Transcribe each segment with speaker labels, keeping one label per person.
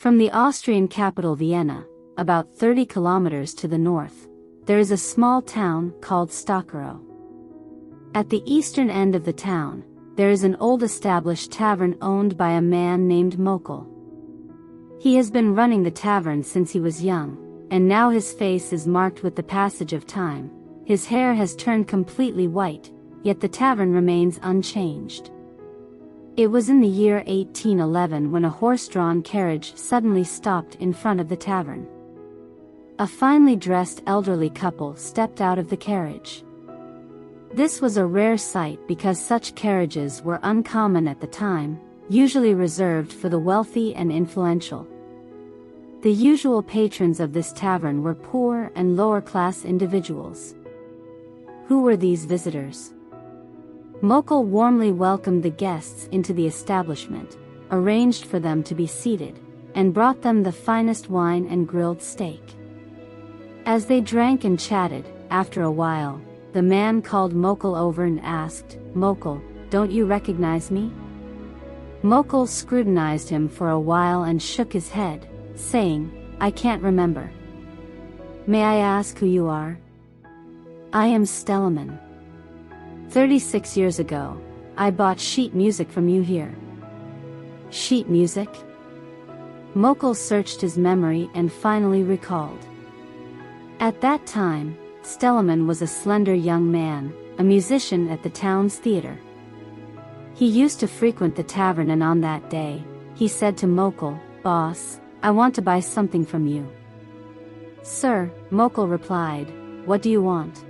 Speaker 1: From the Austrian capital Vienna, about 30 kilometers to the north, there is a small town called Stockero. At the eastern end of the town, there is an old established tavern owned by a man named Mokel. He has been running the tavern since he was young, and now his face is marked with the passage of time. His hair has turned completely white, yet the tavern remains unchanged. It was in the year 1811 when a horse-drawn carriage suddenly stopped in front of the tavern. A finely dressed elderly couple stepped out of the carriage. This was a rare sight because such carriages were uncommon at the time, usually reserved for the wealthy and influential. The usual patrons of this tavern were poor and lower-class individuals. Who were these visitors? Mokel warmly welcomed the guests into the establishment, arranged for them to be seated, and brought them the finest wine and grilled steak. As they drank and chatted, after a while, the man called Mokel over and asked, "Mokel, don't you recognize me?" Mokel scrutinized him for a while and shook his head, saying, "I can't remember." "May I ask who you are?" "I am Stelamon. 36 years ago, I bought sheet music from you here." "Sheet music?" Mokel searched his memory and finally recalled. At that time, Stelamon was a slender young man, a musician at the town's theater. He used to frequent the tavern, and on that day, he said to Mokel, "Boss, I want to buy something from you." "Sir," Mokel replied, "what do you want?"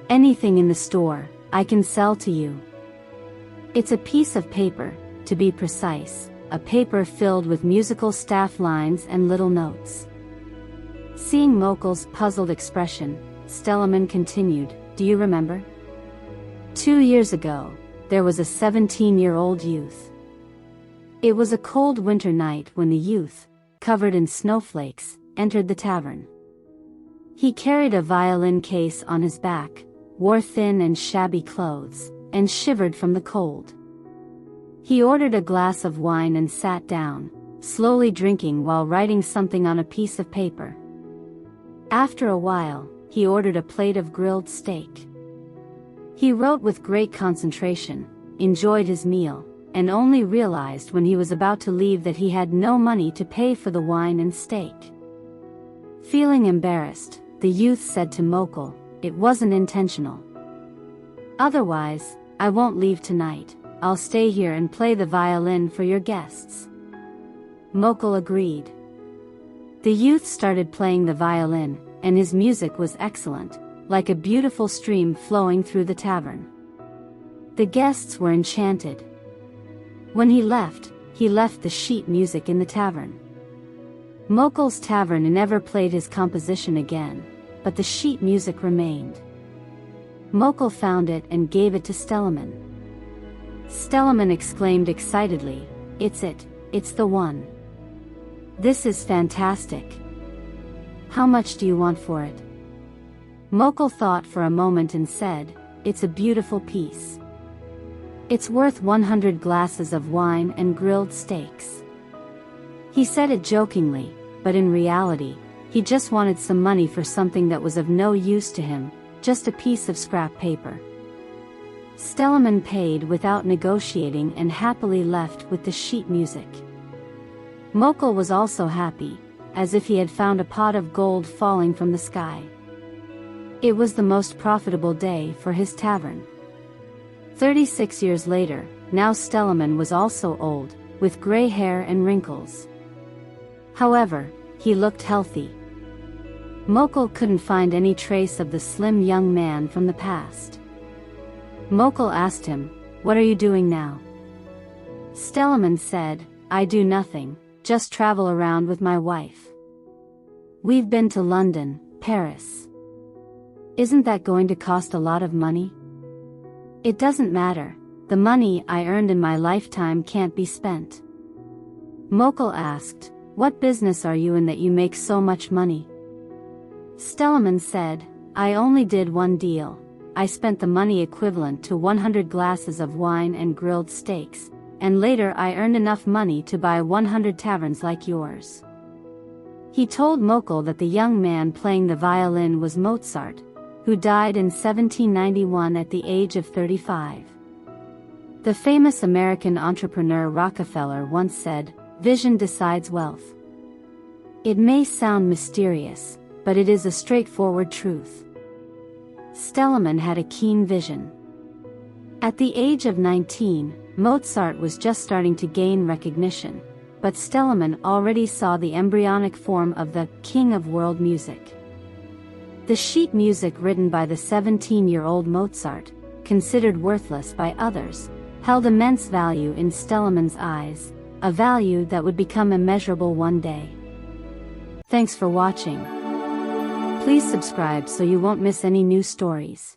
Speaker 1: "Anything in the store, I can sell to you." "It's a piece of paper, to be precise, a paper filled with musical staff lines and little notes." Seeing Mokel's puzzled expression, Stelamon continued, "Do you remember? 2 years ago, there was a 17-year-old youth. It was a cold winter night when the youth, covered in snowflakes, entered the tavern. He carried a violin case on his back, wore thin and shabby clothes, and shivered from the cold. He ordered a glass of wine and sat down, slowly drinking while writing something on a piece of paper. After a while, he ordered a plate of grilled steak. He wrote with great concentration, enjoyed his meal, and only realized when he was about to leave that he had no money to pay for the wine and steak. Feeling embarrassed, the youth said to Mokel, "It wasn't intentional. Otherwise, I won't leave tonight. I'll stay here and play the violin for your guests." Mokel agreed. The youth started playing the violin, and his music was excellent, like a beautiful stream flowing through the tavern. The guests were enchanted. When he left the sheet music in the tavern. Mokel's tavern never played his composition again, but the sheet music remained. Mokel found it and gave it to Stelamon. Stelamon exclaimed excitedly, It's the one. This is fantastic. How much do you want for it?" Mokel thought for a moment and said, "It's a beautiful piece. It's worth 100 glasses of wine and grilled steaks." He said it jokingly, but in reality, he just wanted some money for something that was of no use to him, just a piece of scrap paper. Stelamon paid without negotiating and happily left with the sheet music. Mokel was also happy, as if he had found a pot of gold falling from the sky. It was the most profitable day for his tavern. 36 years later, now Stelamon was also old, with gray hair and wrinkles. However, he looked healthy. Mokel couldn't find any trace of the slim young man from the past. Mokel asked him, "What are you doing now?" Stelamon said, "I do nothing, just travel around with my wife. We've been to London, Paris." "Isn't that going to cost a lot of money?" "It doesn't matter, the money I earned in my lifetime can't be spent." Mokel asked, "What business are you in that you make so much money?" Stelamon said, "I only did one deal. I spent the money equivalent to 100 glasses of wine and grilled steaks, and later I earned enough money to buy 100 taverns like yours." He told Mokel that the young man playing the violin was Mozart, who died in 1791 at the age of 35. The famous American entrepreneur Rockefeller once said, "Vision decides wealth." It may sound mysterious, but it is a straightforward truth. Stelamon had a keen vision. At the age of 19, Mozart was just starting to gain recognition, but Stelamon already saw the embryonic form of the king of world music. The sheet music written by the 17-year-old Mozart, considered worthless by others, held immense value in Stelamon's eyes, a value that would become immeasurable one day. Thanks for watching. Please subscribe so you won't miss any new stories.